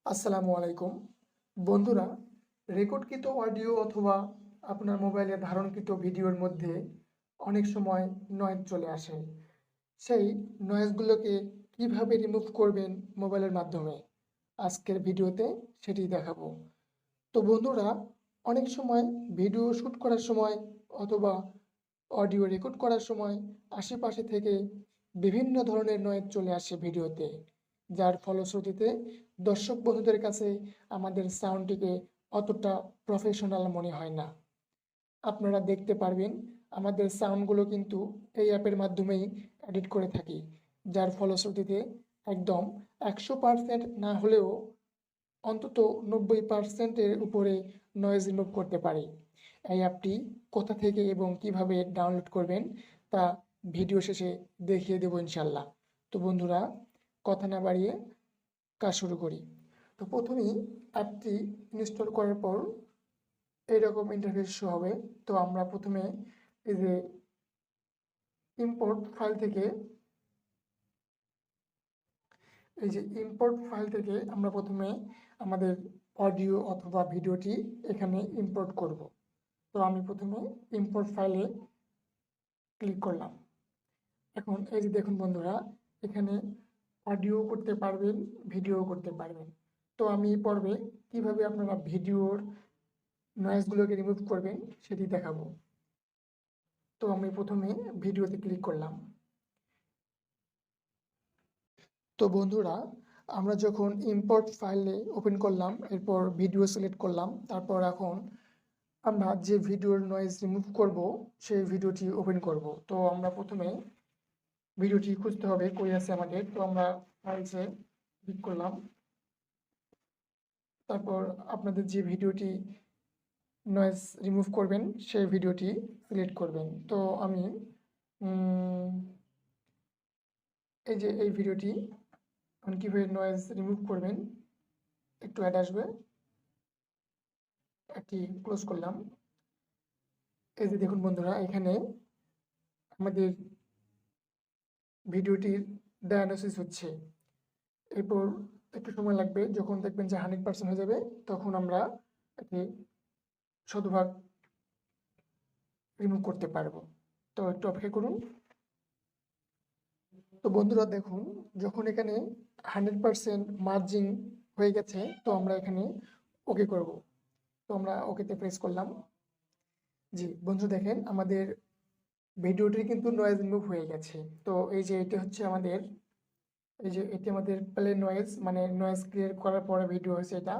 আসসালামু আলাইকুম বন্ধুরা। রেকর্ডকৃত অডিও অথবা আপনার মোবাইলে ধারণকৃত ভিডিওর মধ্যে অনেক সময় নয়েজ চলে আসে। সেই নয়েজগুলোকে কিভাবে রিমুভ করবেন মোবাইলের মাধ্যমে, আজকের ভিডিওতে সেটি দেখাবো। তো বন্ধুরা, অনেক সময় ভিডিও শ্যুট করার সময় অথবা অডিও রেকর্ড করার সময় আশেপাশে থেকে বিভিন্ন ধরনের নয়েজ চলে আসে ভিডিওতে, যার ফলশ্রুতিতে দর্শক বন্ধুদের কাছে আমাদের সাউন্ডটিকে অতটা প্রফেশনাল মনে হয় না। আপনারা দেখতে পারবেন আমাদের সাউন্ডগুলো কিন্তু এই অ্যাপের মাধ্যমেই এডিট করে থাকি, যার ফলশ্রুতিতে একদম 100% না হলেও অন্তত 90%-এর উপরে নয়েজ রিমুভ করতে পারি। এই অ্যাপটি কোথা থেকে এবং কিভাবে ডাউনলোড করবেন তা ভিডিও শেষে দেখিয়ে দেবো ইনশাল্লাহ। তো বন্ধুরা, কথা না বাড়িয়ে কাজ শুরু করি। তো প্রথমেই অ্যাপটি ইনস্টল করার পর এইরকম ইন্টারফেস শো হবে। তো আমরা প্রথমে এই যে ইম্পোর্ট ফাইল থেকে আমরা প্রথমে আমাদের অডিও অথবা ভিডিওটি এখানে ইম্পোর্ট করব। তো আমি প্রথমে ইম্পোর্ট ফাইলে ক্লিক করলাম। এখন এই যে দেখুন বন্ধুরা, এখানে অডিও করতে পারবেন, ভিডিও করতে পারবেন। তো আমি এই পর্বে কীভাবে আপনারা ভিডিওর নয়েজগুলোকে রিমুভ করবেন সেটি দেখাবো। তো আমি প্রথমে ভিডিওতে ক্লিক করলাম। তো বন্ধুরা, আমরা যখন ইম্পোর্ট ফাইলে ওপেন করলাম, এরপর ভিডিও সিলেক্ট করলাম, তারপর এখন আমরা যে ভিডিওর নয়েজ রিমুভ করব সেই ভিডিওটি ওপেন করব। তো আমরা প্রথমে ভিডিওটি খুঁজতে হবে কই আছে আমাদের। তো আমরা ফাইলসে ক্লিক করলাম, তারপর আপনাদের যে ভিডিওটি নয়েজ রিমুভ করবেন সেই ভিডিওটি সিলেক্ট করবেন। তো আমি এই ভিডিওটি কীভাবে নয়েজ রিমুভ করবেন একটু অ্যাড আসবে, একটি ক্লোজ করলাম। এই যে দেখুন বন্ধুরা, এখানে আমাদের ভিডিওটির ডায়াগনোসিস হচ্ছে। এরপর একটু সময় লাগবে, যখন দেখবেন যে 100% হয়ে যাবে তখন আমরা এটি শতভাগ রিমুভ করতে পারবো। তো একটু অপেক্ষা করুন। তো বন্ধুরা দেখুন, যখন এখানে 100% মার্জিং হয়ে গেছে তো আমরা এখানে ওকে করব। তো আমরা ওকেতে প্রেস করলাম। জি বন্ধু, দেখেন আমাদের ভিডিওটির কিন্তু নয়েজ রিমুভ হয়ে গেছে। তো এই যে এটা হচ্ছে আমাদের, এই যে এটি আমাদের প্লে নয়েজ, মানে নয়েজ ক্লিয়ার করার পরে ভিডিও হয়েছে এটা।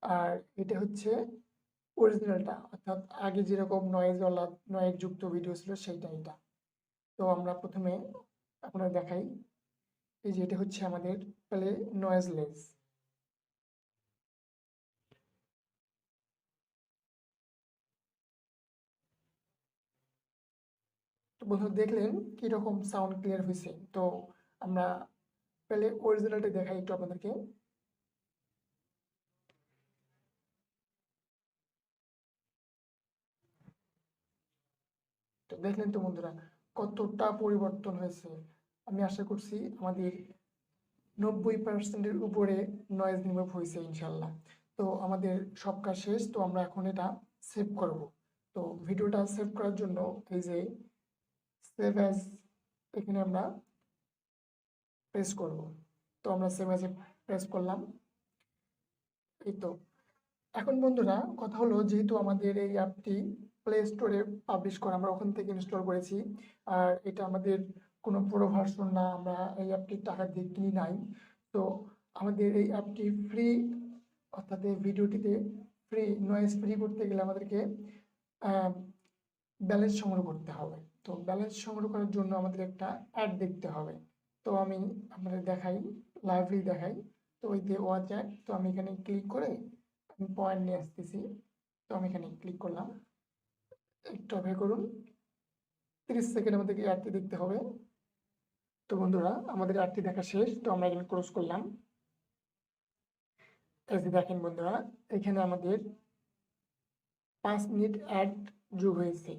আর এটা হচ্ছে অরিজিনালটা, অর্থাৎ আগে যেরকম নয়েজ যুক্ত ভিডিও ছিল সেইটা এটা। তো আমরা প্রথমে আপনারা দেখাই, এই যে এটা হচ্ছে আমাদের প্লে নয়েজলেস। তো বন্ধু দেখলেন কিরকম সাউন্ড ক্লিয়ার হয়েছে। তো আমরা প্লে অরিজিনালটা দেখাই একটু আপনাদেরকে। তো দেখলেন তো বন্ধুরা কতটা পরিবর্তন হয়েছে। আমি আশা করছি আমাদের 90%-এর উপরে নয়েজ রিমুভ হয়েছে ইনশাল্লাহ। তো আমাদের সব কাজ শেষ। তো আমরা এখন এটা সেভ করব। তো ভিডিওটা সেভ করার জন্য এই যে সেভ অ্যাজ, এখানে আমরা প্রেস করব। তো আমরা সেভ অ্যাজে প্রেস করলাম। এই তো এখন বন্ধুরা কথা হলো, যেহেতু আমাদের এই অ্যাপটি প্লে স্টোরে পাবলিশ করা, আমরা ওখান থেকে ইনস্টল করেছি। আর এটা আমাদের কোনো পুরো ভার্সন না, আমরা এই অ্যাপটি টাকা দিয়ে কিনি নাই। তো আমাদের এই অ্যাপটি ফ্রি, অর্থাৎ এই ভিডিওটিতে ফ্রি নয়েজ ফ্রি করতে গেলে আমাদেরকে ব্যালেন্স সংগ্রহ করতে হবে। তো ব্যালেন্স সংগ্রহ করার জন্য আমাদের একটা অ্যাড দেখতে হবে। তো আমি আপনাদের দেখাই, লাইভলি দেখাই। তো ওই যে ওয়াচ অ্যাড, তো আমি এখানে ক্লিক করে আমি পয়েন্ট নিয়ে আসতেছি। তো আমি এখানে ক্লিক করলাম, একটু অপেক্ষা করুন। 30 সেকেন্ড আমাদেরকে অ্যাডটি দেখতে হবে। তো বন্ধুরা আমাদের অ্যাডটি দেখা শেষ। তো আমরা এখানে ক্লোজ করলাম। এই যে দেখেন বন্ধুরা, এখানে আমাদের 5 মিনিট অ্যাড যোগ হয়েছে।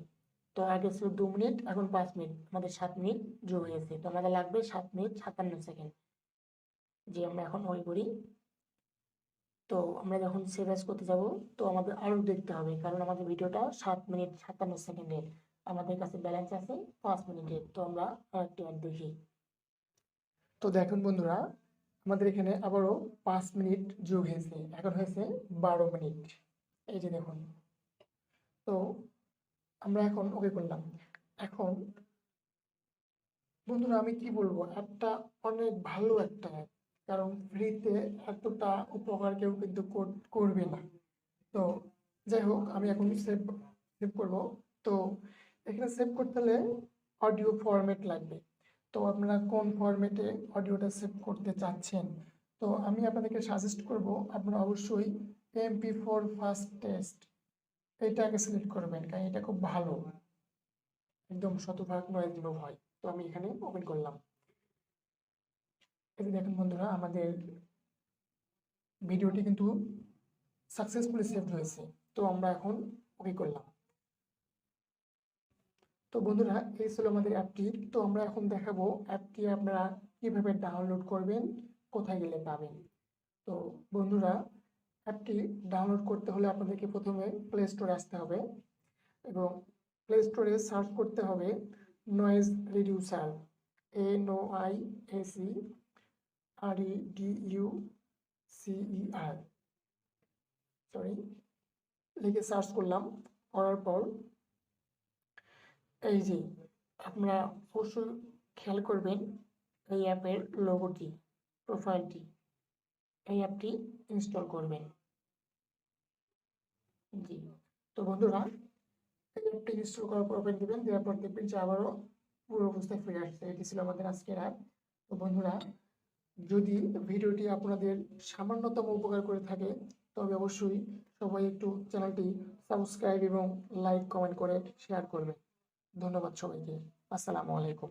তো আগে ছিল 2 মিনিট, এখন 5 মিনিট, আমাদের 7 মিনিট যোগ হয়েছে। তো আমাদের লাগবে 7 মিনিট 57 সেকেন্ড। যে আমরা এখন ওই করি। তো আমরা যখন সেভ অ্যাজ করতে যাব, তো আমাদের আরও দেখতে হবে, কারণ আমাদের ভিডিওটা 7 মিনিট 57 সেকেন্ডের। আমাদের কাছে ব্যালেন্স আছে 5 মিনিটের। তো আমরা আরেকটি অ্যাড দেখি। তো দেখুন বন্ধুরা, আমাদের এখানে আবারও 5 মিনিট যোগ হয়েছে, এখন হয়েছে 12 মিনিট। এই যে দেখুন। তো আমরা এখন ওকে করলাম। এখন বন্ধুরা আমি কি বলবো, অ্যাপটা অনেক ভালো একটা অ্যাপ, কারণ ফ্রিতে এতটা উপকার কেউ কিন্তু করবে না। তো যাই হোক, আমি এখন সেভ সেভ করব। তো এখানে সেভ করতে হলে অডিও ফরম্যাট লাগবে। তো আপনারা কোন ফরম্যাটে অডিওটা সেভ করতে চাচ্ছেন? তো আমি আপনাদেরকে সাজেস্ট করব, আপনারা অবশ্যই MP4 ফার্স্ট টেস্ট এইটাকে সিলেক্ট করবেন, কারণ এটা খুব ভালো, একদম শতভাগ নয়েজ লো হয়। তো আমি এখানে ওপেন করলাম। এই যে দেখুন বন্ধুরা, আমাদের ভিডিওটি কিন্তু সাকসেসফুলি সেভ হয়েছে। তো আমরা এখন ওকে করলাম। তো বন্ধুরা, এই ছিল আমাদের অ্যাপটি। তো আমরা এখন দেখাবো অ্যাপটি আপনারা কিভাবে ডাউনলোড করবেন, কোথায় গেলে পাবেন। তো বন্ধুরা, অ্যাপটি ডাউনলোড করতে হলে আপনাদেরকে প্রথমে প্লে স্টোরে আসতে হবে এবং প্লে স্টোরে সার্চ করতে হবে noise reducer, NOISE REDUCER, sorry, লিখে সার্চ করলাম। করার পর এই যে আপনারা অবশ্যই খেয়াল করবেন এই অ্যাপের লোগোটি, প্রোফাইলটি, এই অ্যাপটি ইনস্টল করবেন। জি। তো বন্ধুরা, এই অ্যাপটি ইনস্টল করার পর ওপেন দিবেন, দেওয়ার পর দেখবেন যে আবারও পুরো অবস্থায় ফিরে আসছে। এটি ছিল আমাদের আজকের অ্যাপ। তো বন্ধুরা, যদি ভিডিওটি আপনাদের সামান্যতম উপকার করে থাকে, তবে অবশ্যই সবাই একটু চ্যানেলটি সাবস্ক্রাইব এবং লাইক কমেন্ট করে শেয়ার করবেন। ধন্যবাদ সবাইকে। আসসালামু আলাইকুম।